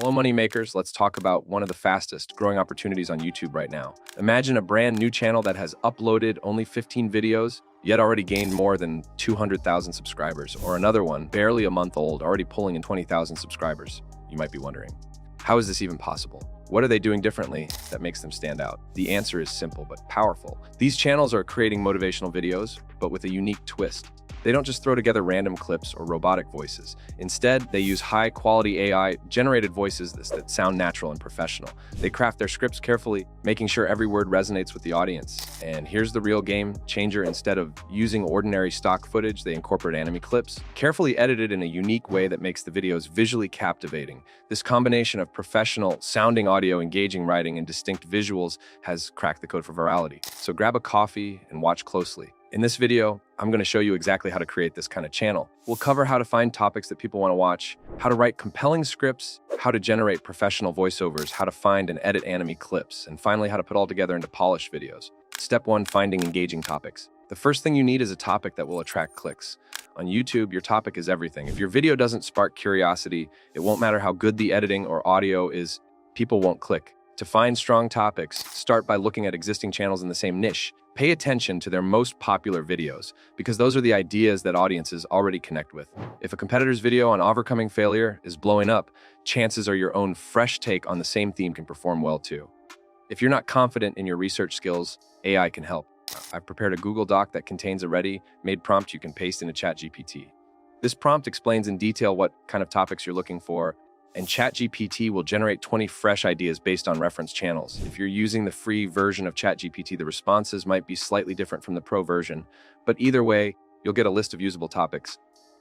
Hello, money makers. Let's talk about one of the fastest growing opportunities on YouTube right now. Imagine a brand new channel that has uploaded only 15 videos, yet already gained more than 200,000 subscribers, or another one, barely a month old, already pulling in 20,000 subscribers. You might be wondering, how is this even possible? What are they doing differently that makes them stand out? The answer is simple but powerful. These channels are creating motivational videos, but with a unique twist. They don't just throw together random clips or robotic voices. Instead, they use high-quality AI-generated voices that sound natural and professional. They craft their scripts carefully, making sure every word resonates with the audience. And here's the real game changer. Instead of using ordinary stock footage, they incorporate anime clips, carefully edited in a unique way that makes the videos visually captivating. This combination of professional-sounding audio, engaging writing, and distinct visuals has cracked the code for virality. So grab a coffee and watch closely. In this video, I'm going to show you exactly how to create this kind of channel. We'll cover how to find topics that people want to watch, how to write compelling scripts, how to generate professional voiceovers, how to find and edit anime clips, and finally how to put all together into polished videos. Step 1, finding engaging topics. The first thing you need is a topic that will attract clicks. On YouTube, your topic is everything. If your video doesn't spark curiosity, it won't matter how good the editing or audio is, people won't click. To find strong topics, start by looking at existing channels in the same niche. Pay attention to their most popular videos, because those are the ideas that audiences already connect with. If a competitor's video on overcoming failure is blowing up, chances are your own fresh take on the same theme can perform well too. If you're not confident in your research skills, AI can help. I've prepared a Google Doc that contains a ready-made prompt you can paste into ChatGPT. This prompt explains in detail what kind of topics you're looking for, and ChatGPT will generate 20 fresh ideas based on reference channels. If you're using the free version of ChatGPT, the responses might be slightly different from the pro version, but either way, you'll get a list of usable topics.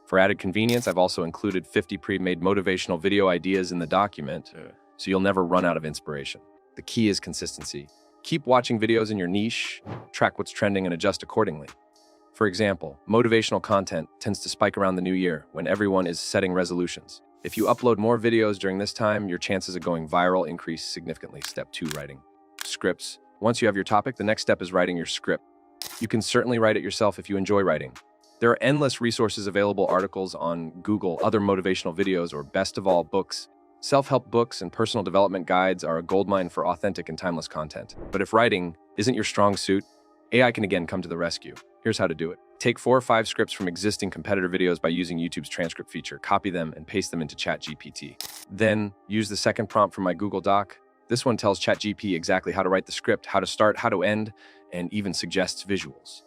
For added convenience, I've also included 50 pre-made motivational video ideas in the document, so you'll never run out of inspiration. The key is consistency. Keep watching videos in your niche, track what's trending, and adjust accordingly. For example, motivational content tends to spike around the new year when everyone is setting resolutions. If you upload more videos during this time, your chances of going viral increase significantly. Step 2, writing. Scripts. Once you have your topic, the next step is writing your script. You can certainly write it yourself if you enjoy writing. There are endless resources available, articles on Google, other motivational videos, or best of all, books. Self-help books and personal development guides are a goldmine for authentic and timeless content. But if writing isn't your strong suit, AI can again come to the rescue. Here's how to do it. Take 4 or 5 scripts from existing competitor videos by using YouTube's transcript feature, copy them, and paste them into ChatGPT. Then, use the second prompt from my Google Doc. This one tells ChatGPT exactly how to write the script, how to start, how to end, and even suggests visuals.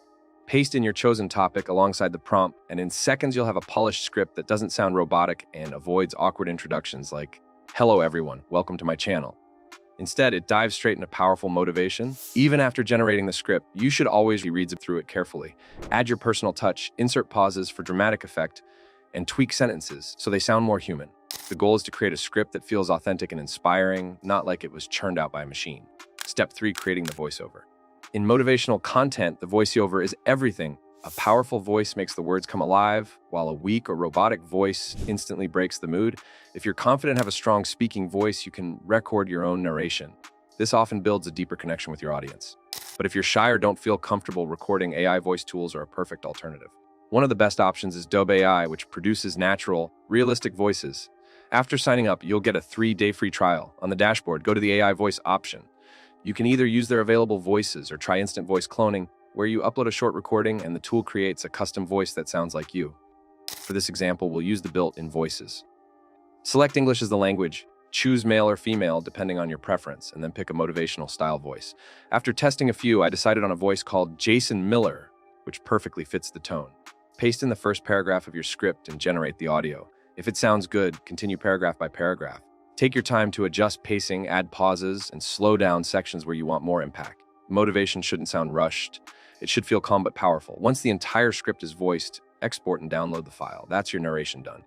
Paste in your chosen topic alongside the prompt, and in seconds you'll have a polished script that doesn't sound robotic and avoids awkward introductions like, "Hello everyone, welcome to my channel." Instead, it dives straight into powerful motivation. Even after generating the script, you should always read through it carefully. Add your personal touch, insert pauses for dramatic effect, and tweak sentences so they sound more human. The goal is to create a script that feels authentic and inspiring, not like it was churned out by a machine. Step 3, creating the voiceover. In motivational content, the voiceover is everything. A powerful voice makes the words come alive, while a weak or robotic voice instantly breaks the mood. If you're confident and have a strong speaking voice, you can record your own narration. This often builds a deeper connection with your audience. But if you're shy or don't feel comfortable recording, AI voice tools are a perfect alternative. One of the best options is Dub AI, which produces natural, realistic voices. After signing up, you'll get a 3-day free trial. On the dashboard, go to the AI voice option. You can either use their available voices or try instant voice cloning, where you upload a short recording and the tool creates a custom voice that sounds like you. For this example, we'll use the built-in voices. Select English as the language, choose male or female depending on your preference, and then pick a motivational style voice. After testing a few, I decided on a voice called Jason Miller, which perfectly fits the tone. Paste in the first paragraph of your script and generate the audio. If it sounds good, continue paragraph by paragraph. Take your time to adjust pacing, add pauses, and slow down sections where you want more impact. Motivation shouldn't sound rushed. It should feel calm but powerful. Once the entire script is voiced, export and download the file. That's your narration done.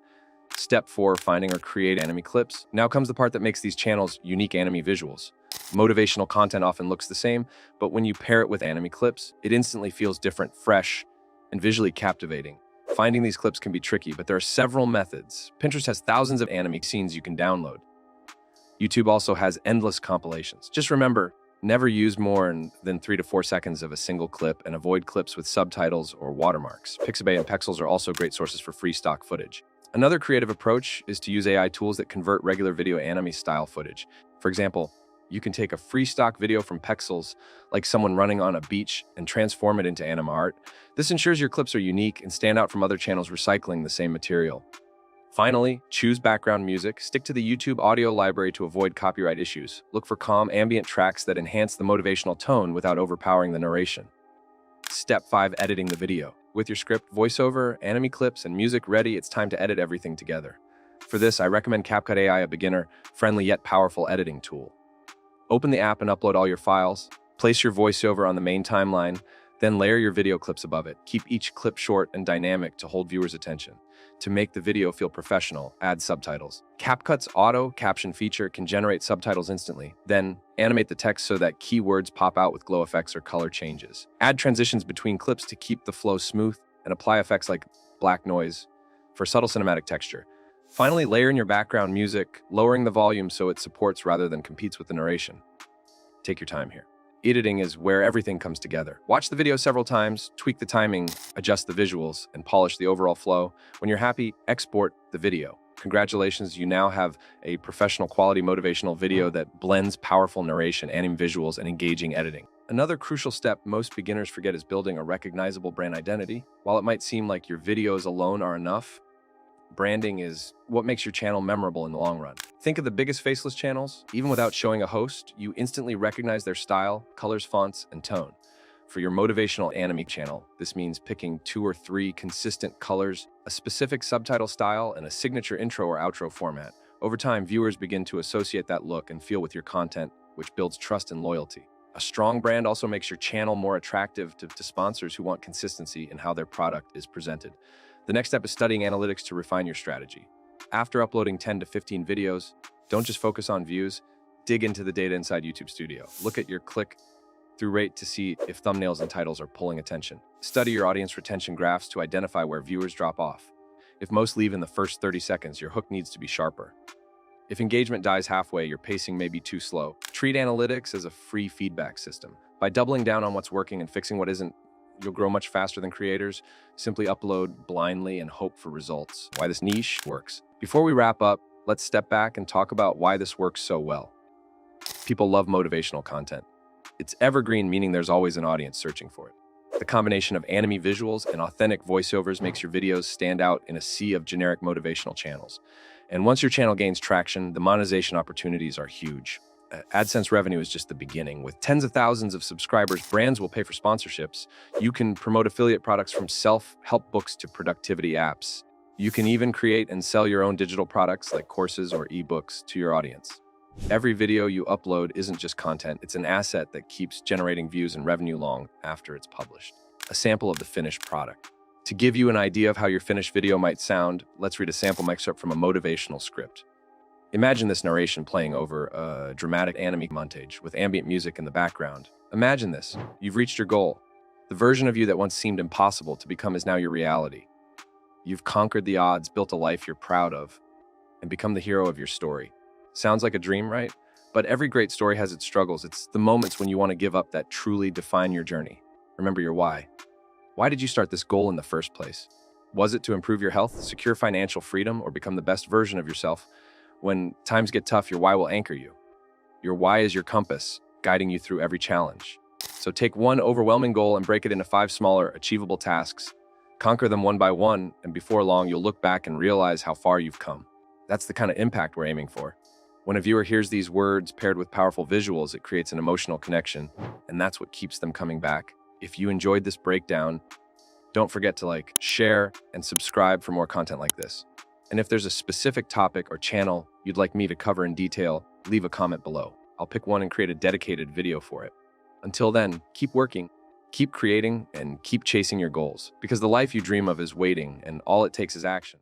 Step 4, finding or create anime clips. Now comes the part that makes these channels unique anime visuals. Motivational content often looks the same, but when you pair it with anime clips, it instantly feels different, fresh, and visually captivating. Finding these clips can be tricky, but there are several methods. Pinterest has thousands of anime scenes you can download. YouTube also has endless compilations. Just remember, never use more than 3 to 4 seconds of a single clip and avoid clips with subtitles or watermarks. Pixabay and Pexels are also great sources for free stock footage. Another creative approach is to use AI tools that convert regular video anime style footage. For example, you can take a free stock video from Pexels, like someone running on a beach, and transform it into anime art. This ensures your clips are unique and stand out from other channels recycling the same material. Finally, choose background music. Stick to the YouTube audio library to avoid copyright issues. Look for calm, ambient tracks that enhance the motivational tone without overpowering the narration. Step 5. Editing the video. With your script, voiceover, anime clips, and music ready, it's time to edit everything together. For this, I recommend CapCut AI, a beginner-friendly yet powerful editing tool. Open the app and upload all your files. Place your voiceover on the main timeline, then layer your video clips above it. Keep each clip short and dynamic to hold viewers' attention. To make the video feel professional, add subtitles. CapCut's auto caption feature can generate subtitles instantly. Then, animate the text so that keywords pop out with glow effects or color changes. Add transitions between clips to keep the flow smooth, and apply effects like black noise for subtle cinematic texture. Finally, layer in your background music, lowering the volume so it supports rather than competes with the narration. Take your time here. Editing is where everything comes together. Watch the video several times, tweak the timing, adjust the visuals, and polish the overall flow. When you're happy, export the video. Congratulations, you now have a professional quality motivational video that blends powerful narration, anime visuals, and engaging editing. Another crucial step most beginners forget is building a recognizable brand identity. While it might seem like your videos alone are enough, branding is what makes your channel memorable in the long run. Think of the biggest Faceless channels. Even without showing a host, you instantly recognize their style, colors, fonts, and tone. For your motivational anime channel, this means picking 2 or 3 consistent colors, a specific subtitle style, and a signature intro or outro format. Over time, viewers begin to associate that look and feel with your content, which builds trust and loyalty. A strong brand also makes your channel more attractive to sponsors who want consistency in how their product is presented. The next step is studying analytics to refine your strategy. After uploading 10 to 15 videos, don't just focus on views, dig into the data inside YouTube Studio. Look at your click-through rate to see if thumbnails and titles are pulling attention. Study your audience retention graphs to identify where viewers drop off. If most leave in the first 30 seconds, your hook needs to be sharper. If engagement dies halfway, your pacing may be too slow. Treat analytics as a free feedback system. By doubling down on what's working and fixing what isn't, you'll grow much faster than creators. Simply upload blindly and hope for results. Why this niche works. Before we wrap up, let's step back and talk about why this works so well. People love motivational content. It's evergreen, meaning there's always an audience searching for it. The combination of anime visuals and authentic voiceovers makes your videos stand out in a sea of generic motivational channels. And once your channel gains traction, the monetization opportunities are huge. AdSense revenue is just the beginning. With tens of thousands of subscribers, brands will pay for sponsorships. You can promote affiliate products from self-help books to productivity apps. You can even create and sell your own digital products like courses or ebooks to your audience. Every video you upload isn't just content, it's an asset that keeps generating views and revenue long after it's published. A sample of the finished product. To give you an idea of how your finished video might sound, let's read a sample excerpt from a motivational script. Imagine this narration playing over a dramatic anime montage with ambient music in the background. Imagine this. You've reached your goal. The version of you that once seemed impossible to become is now your reality. You've conquered the odds, built a life you're proud of, and become the hero of your story. Sounds like a dream, right? But every great story has its struggles. It's the moments when you want to give up that truly define your journey. Remember your why. Why did you start this goal in the first place? Was it to improve your health, secure financial freedom, or become the best version of yourself? When times get tough, your why will anchor you. Your why is your compass, guiding you through every challenge. So take one overwhelming goal and break it into 5 smaller, achievable tasks. Conquer them one by one, and before long, you'll look back and realize how far you've come. That's the kind of impact we're aiming for. When a viewer hears these words paired with powerful visuals, it creates an emotional connection, and that's what keeps them coming back. If you enjoyed this breakdown, don't forget to like, share, and subscribe for more content like this. And if there's a specific topic or channel you'd like me to cover in detail, leave a comment below. I'll pick one and create a dedicated video for it. Until then, keep working, keep creating, and keep chasing your goals, because the life you dream of is waiting, and all it takes is action.